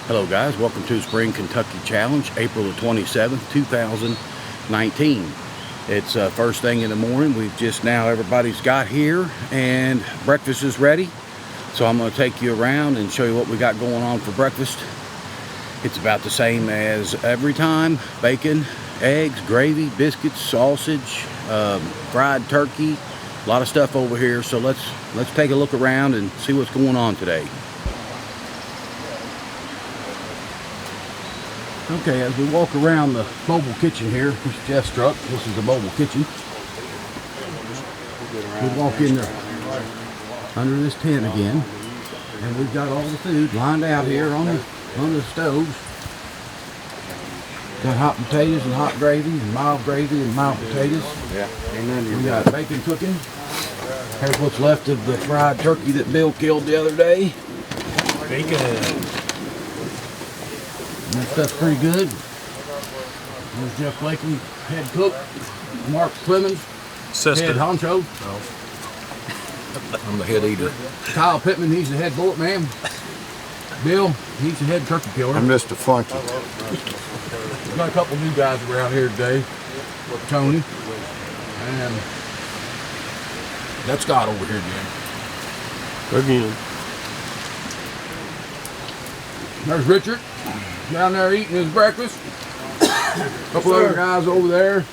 Hello guys, welcome to Spring Kentucky Challenge, April the 27th, 2019. It's first thing in the morning. Everybody's got here and breakfast is ready. So I'm going to take you around and show you what we got going on for breakfast. It's about the same as every time. Bacon, eggs, gravy, biscuits, sausage, fried turkey, a lot of stuff over here. So let's take a look around and see what's going on today. Okay, as we walk around the mobile kitchen here, this is Jeff's truck. This is the mobile kitchen. We walk in there under this tent again, and we've got all the food lined out here on the stoves. Got hot potatoes and hot gravy and mild potatoes. Yeah, amen. We got bacon cooking. Here's what's left of the fried turkey that Bill killed the other day. Bacon. That stuff's pretty good. There's Jeff Blakely, head cook. Mark Clemens, head honcho. I'm the head eater. Kyle Pittman, he's the head bullet man. Bill, he's the head turkey killer. I'm Mr. Funky. We've got a couple new guys around here today. Tony. And that's Scott over here again. There's Richard. Down there eating his breakfast. A couple other guys over there.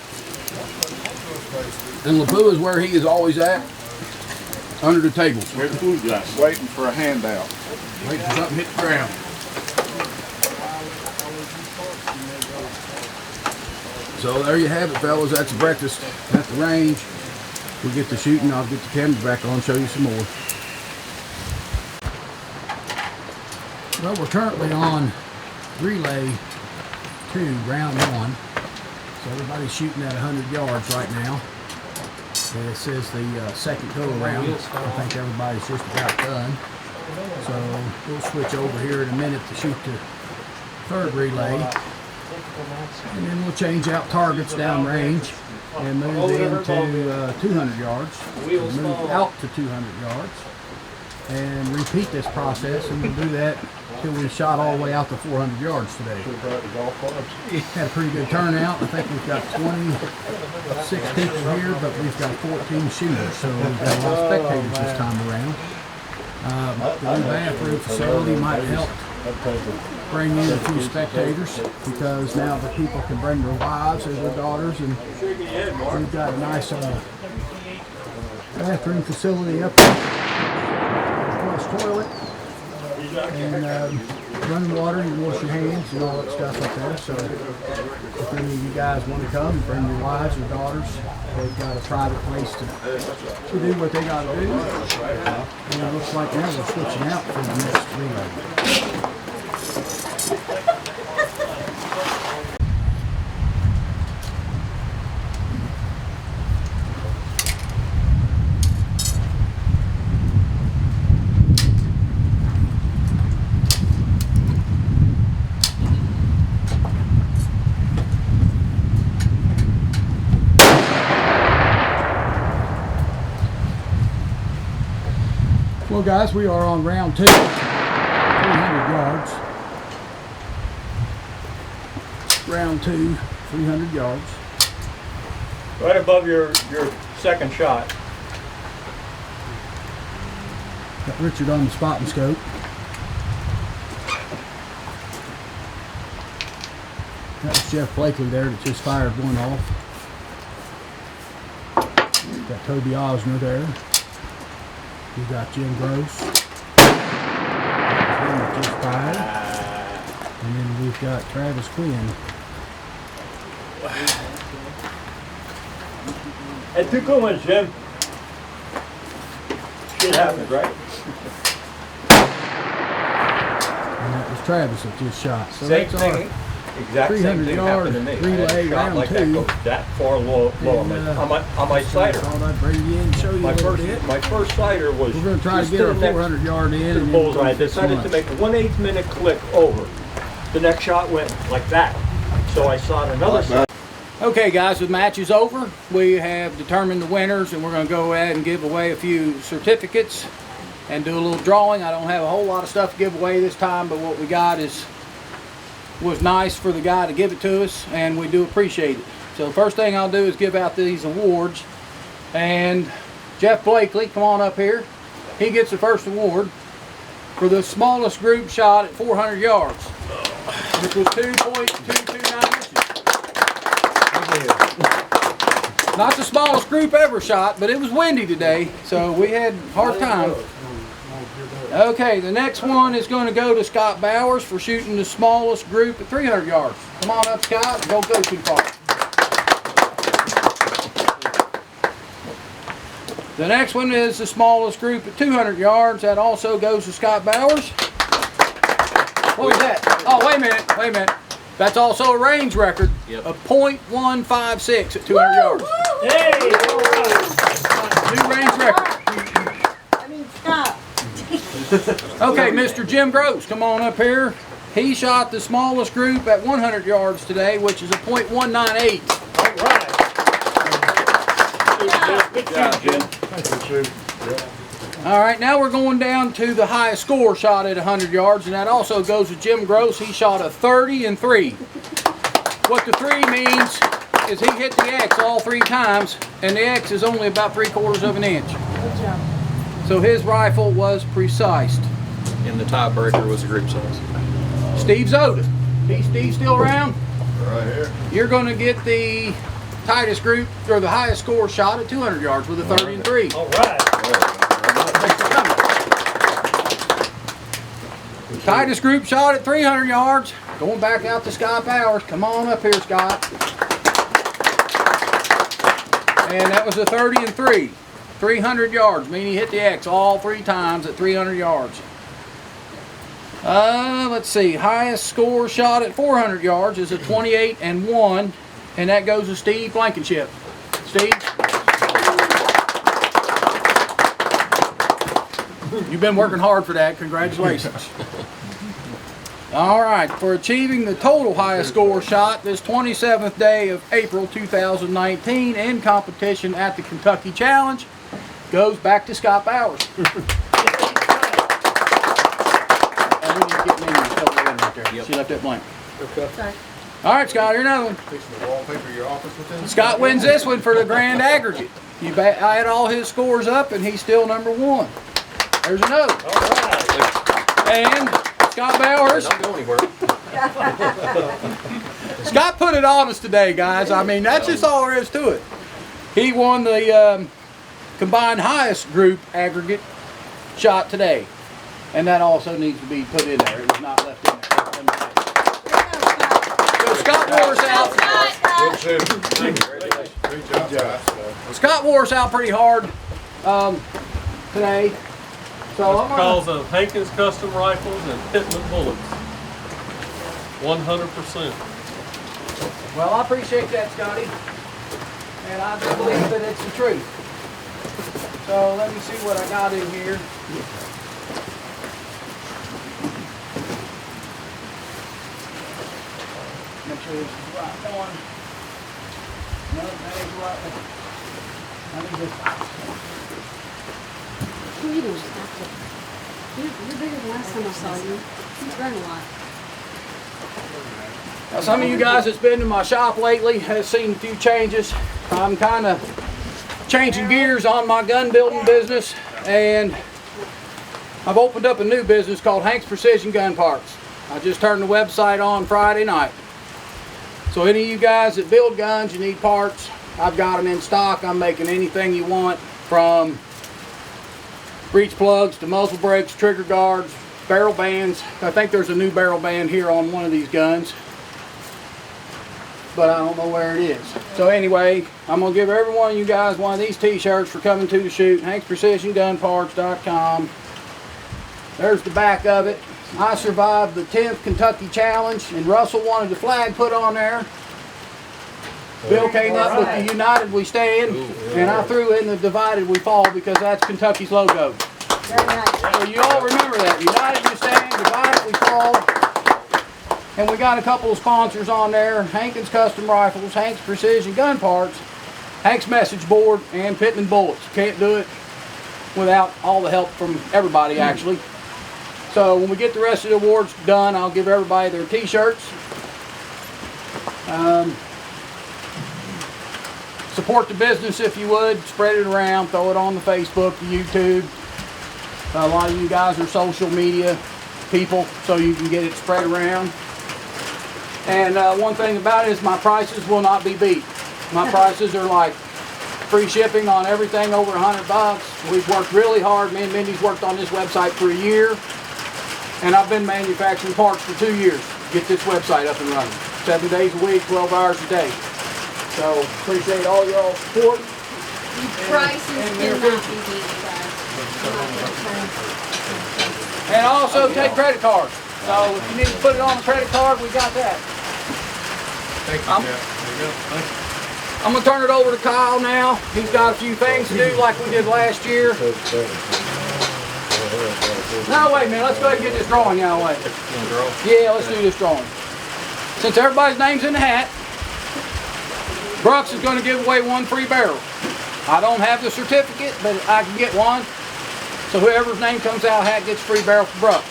And LaPoo is where he is always at. Under the tables. Where's the food guy? Waiting for a handout. Waiting for something to hit the ground. So there you have it, fellas. That's breakfast at the range. We'll get to shooting. I'll get the cameras back on and show you some more. Well, we're currently on relay 2, round 1. So everybody's shooting at 100 yards right now. And this is the second go around. I think everybody's just about done. So we'll switch over here in a minute to shoot the third relay. And then we'll change out targets down range and move into 200 yards. We'll move out to 200 yards and repeat this process, and we'll do that until we shot all the way out to 400 yards today. Had a pretty good turnout. I think we've got 26 people here, but we've got 14 shooters, so we've got a lot of spectators this time around. The new bathroom facility might help bring in a few spectators, because now the people can bring their wives or their daughters, and we've got a nice bathroom facility up there. Flush toilet and running water. You can wash your hands and all that stuff up there. So if any of you guys want to come and bring your wives or daughters, they've got a private place to do what they got to do. And it looks like now we're switching out for the next relay. Well guys, we are on round 2, 300 yards. Round 2, 300 yards. Right above your second shot. Got Richard on the spot and scope. That was Jeff Blakely there that just fired one off. Got Toby Osner there. We got Jim Gross, that just fired, and then we've got Travis Quinn. Hey, 2 comments, Jim. Shit happens, right? And that was Travis that just shot. So Same that's thing. Exact same thing happened to me. relay shot round like 2. that goes that far low on my sighter. I'd bring you in and show you My a little bit. first sighter was. We're going to try to get our 400 yard in. To the and bullseye. I decided to make a 1/8 minute click over. The next shot went like that. So I shot another shot. Okay guys, the match is over. We have determined the winners, and we're going to go ahead and give away a few certificates and do a little drawing. I don't have a whole lot of stuff to give away this time, but what we got is was nice for the guy to give it to us, and we do appreciate it. So the first thing I'll do is give out these awards. And Jeff Blakely, come on up here. He gets the first award for the smallest group shot at 400 yards, which was 2.229 inches. Not the smallest group ever shot, but it was windy today, so we had a hard time. Okay, the next one is going to go to Scott Bowers for shooting the smallest group at 300 yards. Come on up, Scott. Don't go too far. The next one is the smallest group at 200 yards. That also goes to Scott Bowers. What was that? Oh, wait a minute. That's also a range record of .156 at 200 yards. Hey! New range record. Stop. Okay, Mr. Jim Gross, come on up here. He shot the smallest group at 100 yards today, which is a .198. All right. Good job, Jim. All right, now we're going down to the highest score shot at 100 yards, and that also goes to Jim Gross. He shot a 30 and 3. What the 3 means is he hit the X all 3 times, and the X is only about 3/4 of an inch. Good job. So his rifle was precise. And the tiebreaker was the group size. Steve Zoda. Steve still around? Right here. You're going to get the tightest group, or the highest score shot at 200 yards with a 30 and 3. All right. Tightest group shot at 300 yards. Going back out to Scott Bowers. Come on up here, Scott. And that was a 30 and 3. 300 yards, meaning he hit the X all 3 times at 300 yards. Let's see. Highest score shot at 400 yards is a 28 and 1. And that goes to Steve Blankenship. Steve? You've been working hard for that. Congratulations. All right, for achieving the total highest score shot this 27th day of April 2019 in competition at the Kentucky Challenge goes back to Scott Bowers. And we need to get Minnie to fill it in right there. Yep. She left that blank. Sorry. All right, Scott, here's another one. Fixing to wallpaper your office with this? Scott wins this one for the grand aggregate. I had all his scores up, and he's still number 1. There's a note. All right. And Scott Bowers. Don't go anywhere. Scott put it on us today, guys. I mean, that's just all there is to it. He won the combined highest group aggregate shot today. And that also needs to be put in there. It was not left in there. So Scott wore us out. Good shooting. Great job, guys. Scott wore us out pretty hard today. So I'm Because gonna, of Hankins custom rifles and Pittman bullets. 100%. well, I appreciate that, Scotty. And I do believe that it's the truth. So let me see what I got in here. Make sure this is the right one. No, that ain't the right one. I need this. You don't have to. You're bigger than last time I saw you. You've grown a lot. Now, some of you guys that's been to my shop lately has seen a few changes. I'm kind of changing gears on my gun building business, and I've opened up a new business called Hank's Precision Gun Parts. I just turned the website on Friday night. So any of you guys that build guns, you need parts, I've got them in stock. I'm making anything you want, from breech plugs to muzzle brakes, trigger guards, barrel bands. I think there's a new barrel band here on one of these guns, but I don't know where it is. So anyway, I'm going to give every one of you guys one of these t-shirts for coming to the shoot. HanksPrecisionGunParts.com. There's the back of it. I survived the 10th Kentucky Challenge, and Russell wanted the flag put on there. Bill came up with the United We Stand, and I threw in the Divided We Fall because that's Kentucky's logo. Very nice. So you all remember that. United We Stand, Divided We Fall. And we got a couple of sponsors on there. Hankins Custom Rifles, Hank's Precision Gun Parts, Hank's Message Board, and Pittman Bullets. Can't do it without all the help from everybody, actually. So when we get the rest of the awards done, I'll give everybody their t-shirts. Support the business if you would. Spread it around. Throw it on the Facebook, the YouTube. A lot of you guys are social media people, so you can get it spread around. And one thing about it is my prices will not be beat. My prices are like free shipping on everything over $100. We've worked really hard. Me and Mindy's worked on this website for a year. And I've been manufacturing parts for 2 years to get this website up and running. 7 days a week, 12 hours a day. So appreciate all y'all's support. Prices cannot be beat, guys. And also take credit cards. So if you need to put it on a credit card, we got that. Thank you, Jeff. There you go. Thank you. I'm gonna turn it over to Kyle now. He's got a few things to do like we did last year. No, wait a minute, let's go ahead and get this drawing out of the way. Yeah, let's do this drawing. Since everybody's name's in the hat, Brooks is gonna give away 1 free barrel. I don't have the certificate, but I can get one. So whoever's name comes out of the hat gets a free barrel for Brooks.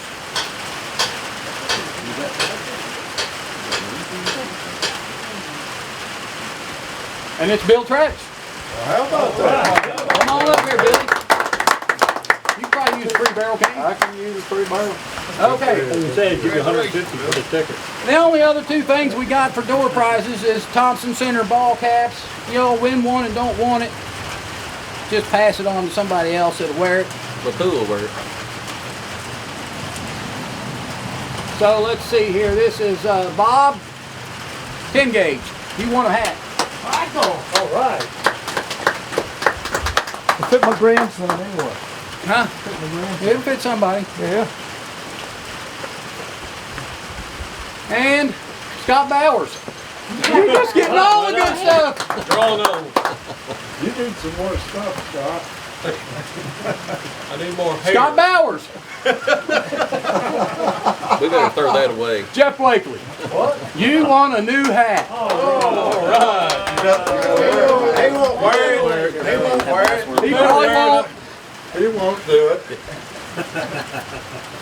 And it's Bill Travis. Well, how about that? Come on up here, Billy. You can probably use a free barrel, can't you? I can use a free barrel. Okay. You said give you 150 for the ticket. The only other 2 things we got for door prizes is Thompson Center ball caps. You know, win one and don't want it, just pass it on to somebody else that'll wear it. But who will wear it? So let's see here. This is Bob, 10 gauge. He won a hat. All right. It fit my grandson anyway. Huh? It'll fit somebody. Yeah. And Scott Bowers. You're just getting all the good stuff. Draw on. You need some more stuff, Scott. I need more hair. Scott Bowers. We better throw that away. Jeff Blakely. What? You won a new hat. All right. He won't wear it. He won't wear it. He probably won't. He won't do it.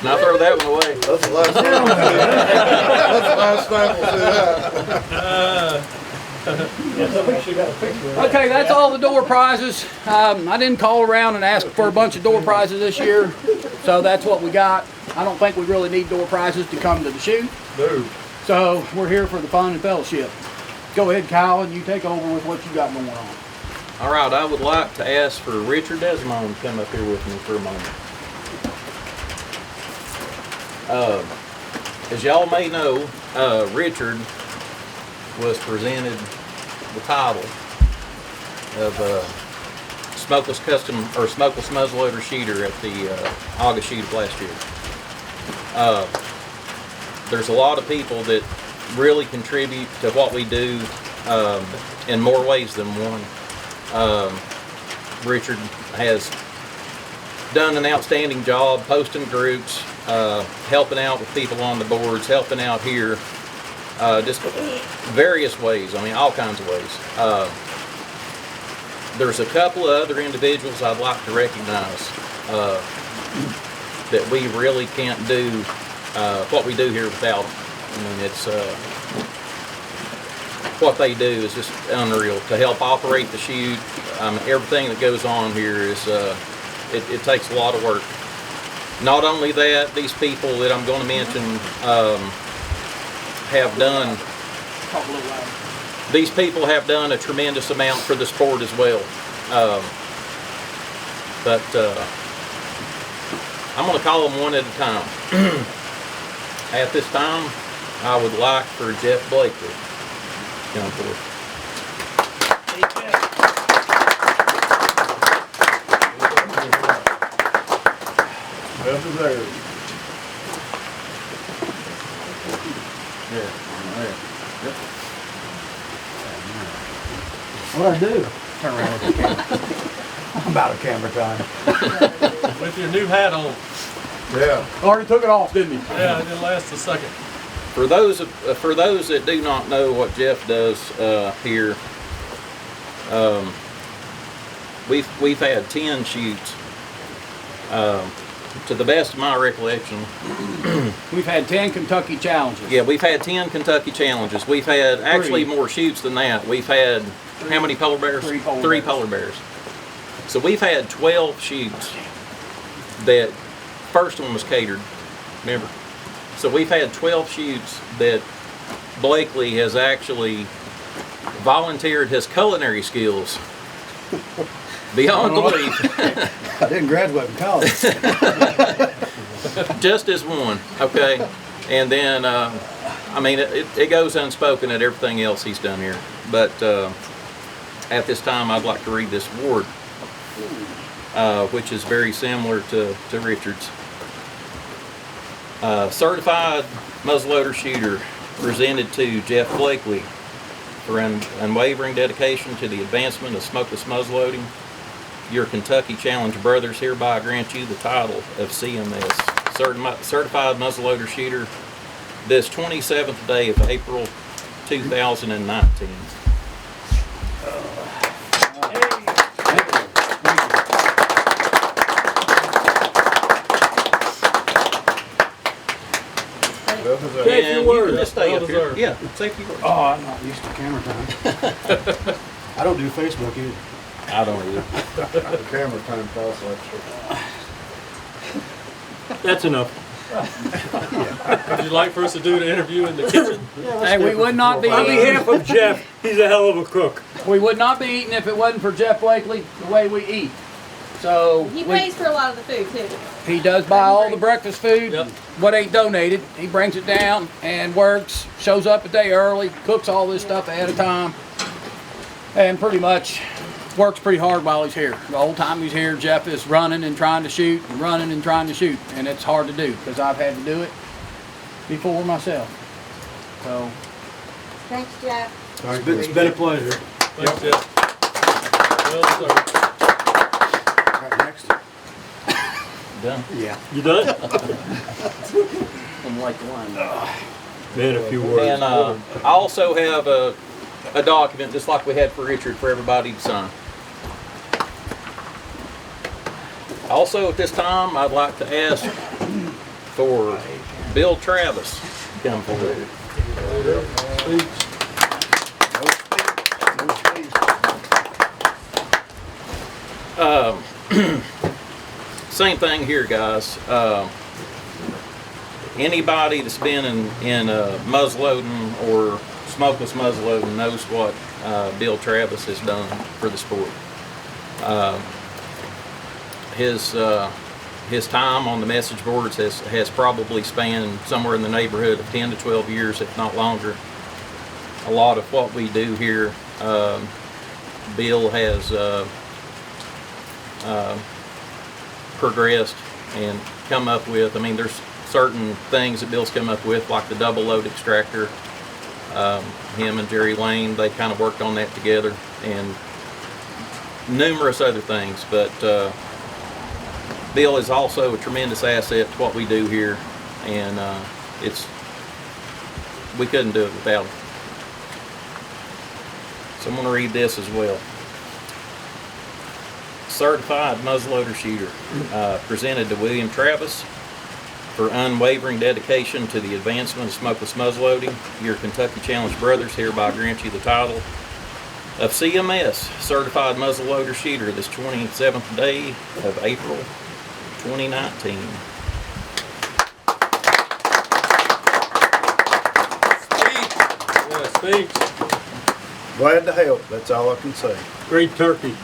Now throw that one away. That's the last time. That's the last time we'll see that. Okay, that's all the door prizes. I didn't call around and ask for a bunch of door prizes this year, so that's what we got. I don't think we really need door prizes to come to the shoot. No. So we're here for the fun and fellowship. Go ahead, Kyle, and you take over with what you got going on. All right, I would like to ask for Richard Desmond to come up here with me for a moment. As y'all may know, Richard was presented the title of Smokeless Muzzleloader Shooter at the August shoot of last year. There's a lot of people that really contribute to what we do in more ways than one. Richard has done an outstanding job posting groups, helping out with people on the boards, helping out here, just various ways, I mean all kinds of ways. There's a couple of other individuals I'd like to recognize that we really can't do what we do here without them. I mean, it's what they do is just unreal to help operate the shoot. Everything that goes on here is it takes a lot of work. Not only that, these people that I'm going to mention have done. These people have done a tremendous amount for the sport as well. But I'm going to call them one at a time. At this time, I would like for Jeff Blakely to come forward. Jeff is there. What'd I do? Turn around with the camera. I'm out of camera time. With your new hat on. Yeah. Already took it off, didn't he? Yeah, it didn't last a second. For those that do not know what Jeff does here, we've had 10 shoots to the best of my recollection, We've had 10 Kentucky challenges. yeah, we've had 10 Kentucky challenges. We've had actually more shoots than that. We've had, how many polar bears? 3 polar Three bears. polar bears. So we've had 12 shoots. That first one was catered, remember? So we've had 12 shoots that Blakely has actually volunteered his culinary skills beyond belief. I didn't graduate from college. Just as one, okay? And then, I mean, it goes unspoken at everything else he's done here. But at this time, I'd like to read this award, which is very similar to Richard's. Certified muzzleloader shooter presented to Jeff Blakely for unwavering dedication to the advancement of smokeless muzzleloading. Your Kentucky Challenge brothers hereby grant you the title of CMS, Certified Muzzleloader Shooter, this 27th day of April 2019. Say a few And you words. can just stay Well up here. deserved. Yeah, say a few words. Oh, I'm not used to camera time. I don't do Facebook either. I don't either. The camera time costs like shit. That's enough. Would you like for us to do the interview in the kitchen? Hey, we would not be On behalf of Jeff, he's a hell of a cook. we would not be eating if it wasn't for Jeff Blakely the way we eat. So He pays for a lot of the food too. he does buy all the breakfast food. Yep. What ain't donated, he brings it down and works. Shows up a day early, cooks all this stuff ahead of time, and pretty much works pretty hard while he's here. The whole time he's here, Jeff is running and trying to shoot, and running and trying to shoot, and it's hard to do because I've had to do it before myself. So Thanks, Jeff. It's been a pleasure. Thanks, Jeff. Well deserved. Right next. Done. Yeah. You done? I'm like the line. Man, a few words. And I also have a document, just like we had for Richard, for everybody to sign. Also, at this time, I'd like to ask for Bill Travis to come forward. Same thing here, guys. Anybody that's been in muzzleloading or smokeless muzzleloading knows what Bill Travis has done for the sport. His time on the message boards has probably spanned somewhere in the neighborhood of 10 to 12 years, if not longer. A lot of what we do here, Bill has progressed and come up with. I mean, there's certain things that Bill's come up with, like the double load extractor. Him and Jerry Lane, they kind of worked on that together, and numerous other things. But Bill is also a tremendous asset to what we do here, and we couldn't do it without him. So I'm going to read this as well. Certified Muzzleloader Shooter, presented to William Travis for unwavering dedication to the advancement of smokeless muzzleloading. Your Kentucky Challenge brothers hereby grant you the title of CMS, Certified Muzzleloader Shooter, this 27th day of April 2019. Yeah, speech. Glad to help, that's all I can say. Great turkey.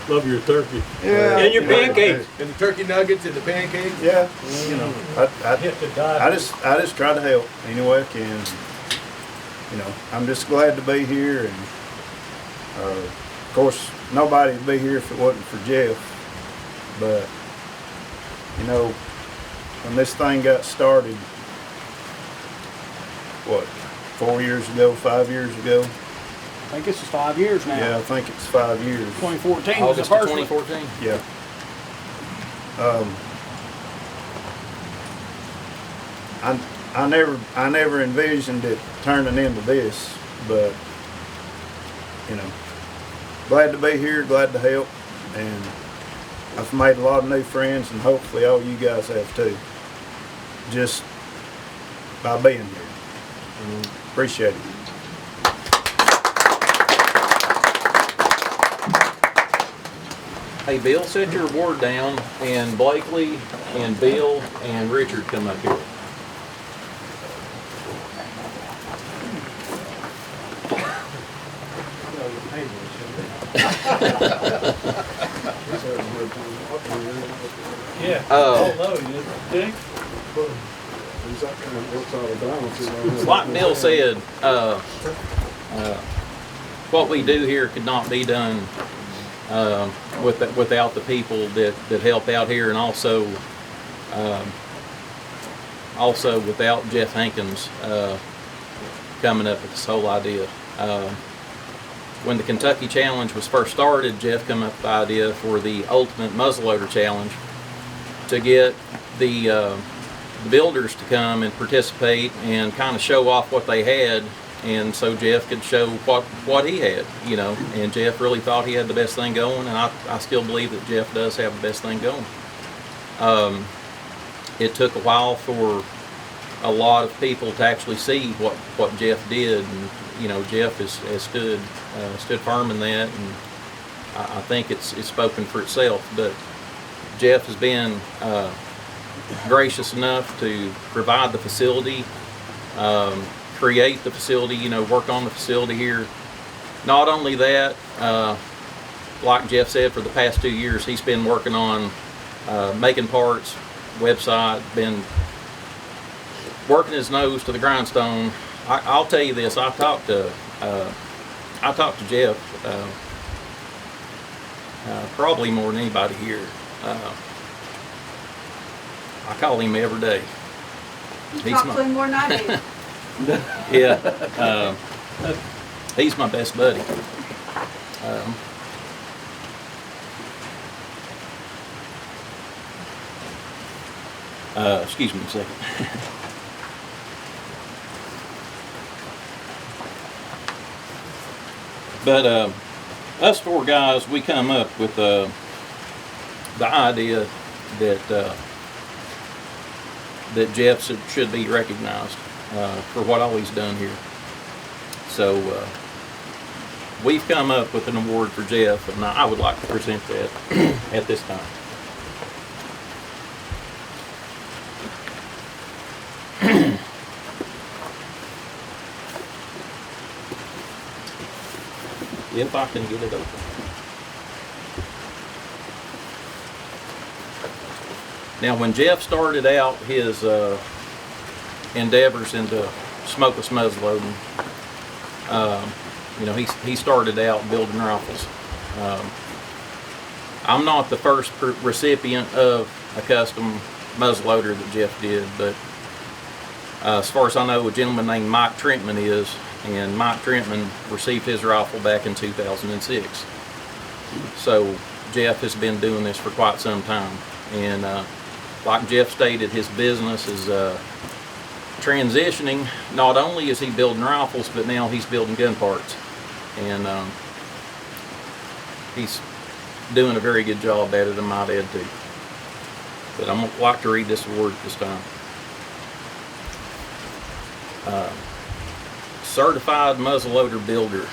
Love your turkey. Yeah. And your pancakes. And the turkey nuggets and the pancakes. Yeah, you know, I just try to help any way I can. You know, I'm just glad to be here, and of course, nobody would be here if it wasn't for Jeff. But you know, when this thing got started, what, 4 years ago, 5 years ago? I think this is 5 years now. Yeah, I think it's 5 years. 2014 was the August of first one. 2014. Yeah. I never envisioned it turning into this, but you know, glad to be here, glad to help, and I've made a lot of new friends, and hopefully all you guys have too. Just by being here. Appreciate it. Hey, Bill, set your award down, and Blakely and Bill and Richard come up here. Yeah. Oh. No, you think? Like Bill said, what we do here could not be done without the people that help out here, and also without Jeff Hankins coming up with this whole idea. When the Kentucky Challenge was first started, Jeff came up with the idea for the Ultimate Muzzleloader Challenge to get the builders to come and participate and kind of show off what they had, and so Jeff could show what he had, you know. And Jeff really thought he had the best thing going, and I still believe that Jeff does have the best thing going. It took a while for a lot of people to actually see what Jeff did, and you know, Jeff has stood firm in that, and I think it's spoken for itself. But Jeff has been gracious enough to provide the facility, create the facility, you know, work on the facility here. Not only that, like Jeff said, for the past 2 years, he's been working on making parts, website, been working his nose to the grindstone. I'll tell you this, I talked to Jeff probably more than anybody here. I call him every day. You talk to him more than I do. Yeah, he's my best buddy. Excuse me a second. But us four guys, we come up with the idea that that Jeff should be recognized for what all he's done here. So we've come up with an award for Jeff, and I would like to present that at this time. If I can get it open. Now, when Jeff started out his endeavors into smokeless muzzleloading, you know, he started out building rifles. I'm not the first recipient of a custom muzzleloader that Jeff did, but as far as I know, a gentleman named Mike Trentman is, and Mike Trentman received his rifle back in 2006. So Jeff has been doing this for quite some time, and like Jeff stated, his business is transitioning. Not only is he building rifles, but now he's building gun parts, and he's doing a very good job at it, I might add too. But I'm gonna like to read this award this time. Certified Muzzleloader Builder,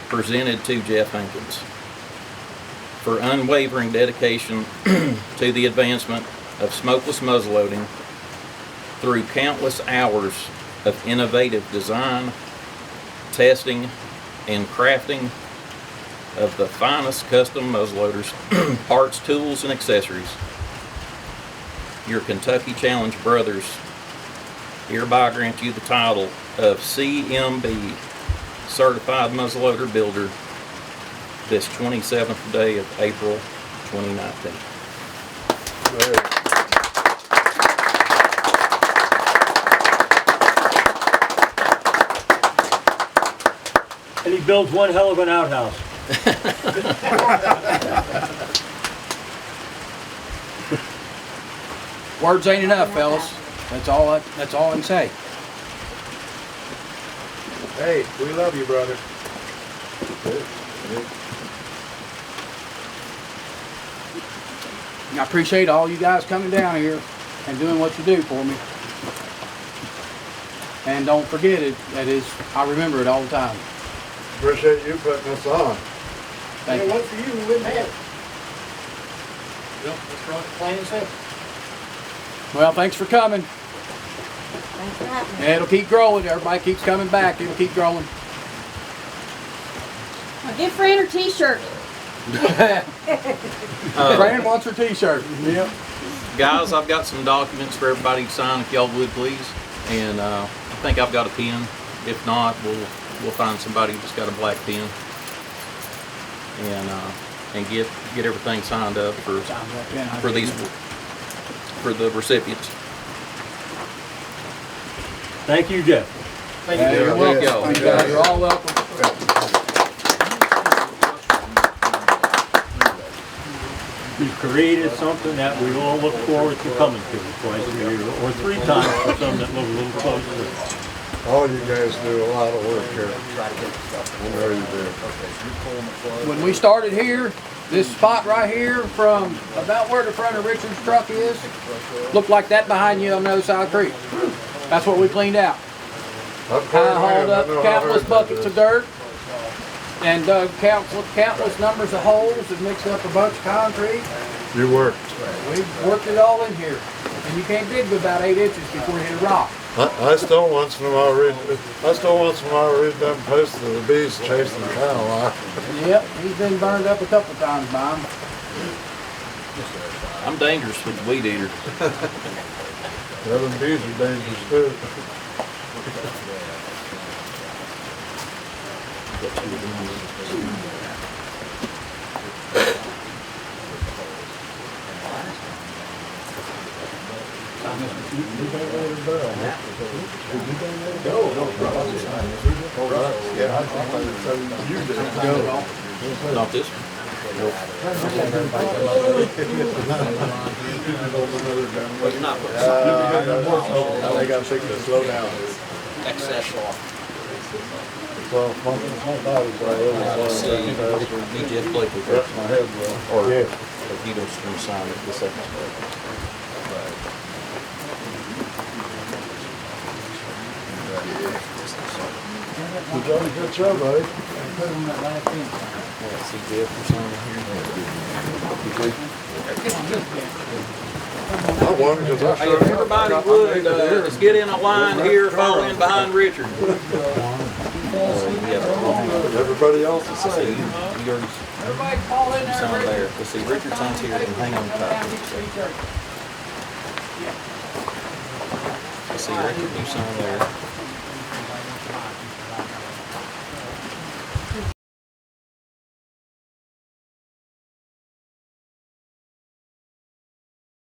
presented to Jeff Hankins, for unwavering dedication to the advancement of smokeless muzzleloading through countless hours of innovative design, testing, and crafting of the finest custom muzzleloaders, parts, tools, and accessories. Your Kentucky Challenge brothers hereby grant you the title of CMB, Certified Muzzleloader Builder, this 27th day of April 2019. And he builds one hell of an outhouse. Words ain't enough, fellas. That's all I can say. Hey, we love you, brother. I appreciate all you guys coming down here and doing what you do for me. And don't forget it. I remember it all the time. Appreciate you putting us on. Thank you. for you, we wouldn't have it. Yep, that's right, plain and simple. Well, thanks for coming. Thanks for having me. Yeah, it'll keep growing. Everybody keeps coming back. It'll keep growing. Now give Fran her t-shirt. Fran wants her t-shirt. Yep. Guys, I've got some documents for everybody to sign if y'all would please. And I think I've got a pen. If not, we'll find somebody who's got a black pen. And get everything signed up for the recipients. Thank you, Jeff. Thank you. You're welcome. Y'all. You guys are all welcome. You've created something that we all look forward to coming to twice a year, or 3 times for some that live a little closer. All you guys do a lot of work here. I know you do. When we started here, this spot right here from about where the front of Richard's truck is, looked like that behind you on the other side of the creek. That's what we cleaned out. I hauled up countless buckets of dirt and dug countless numbers of holes and mixed up a bunch of concrete. You worked. We worked it all in here. And you can't dig about 8 inches before you hit a rock. I still once in a while read them posts of the bees chasing the cow. Yep, he's been burned up a couple times by him. I'm dangerous with the weed eater. The other bees are dangerous too. Not this one. They got to slow down. Excess. Well, my body's right Need Jeff Blake with my head will. Or Yeah. if you don't sign it, the second. Good show, buddy. See Jeff or something I won because I here. Hey, if everybody would, let's get in a line here, fall in behind Richard. Everybody else is See, saying. you already Everybody fall in there. signed there. Let's see, Richard signs here and hang on tight. Let's see, Richard, you sign there.